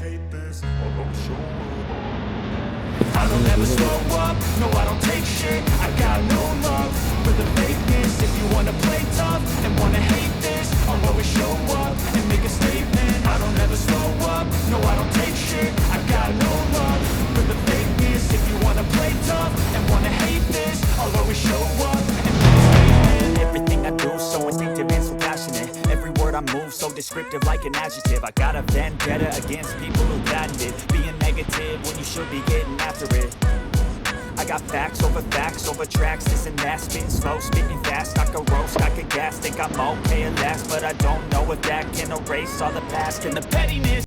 hate this, I'll always show up. I don't ever slow up, no I don't take shit. I got no love for the fakeness. If you wanna play tough and wanna hate this, I'll always show up and make a statement. I don't ever slow up, no I don't take shit. I got no love for the fakeness. If you wanna play tough and wanna hate this, I'll always show up and make a statement. Everything I do so instinctive and so passionate. Every word I move so descriptive like an adjective. I got a vendetta against people who patented being negative when you should be getting after it. I got facts over tracks, this and that. Spitting slow, spitting fast, I can roast, I can gas. Think I'm okay at last, but I don't know if that can erase all the past and the pettiness.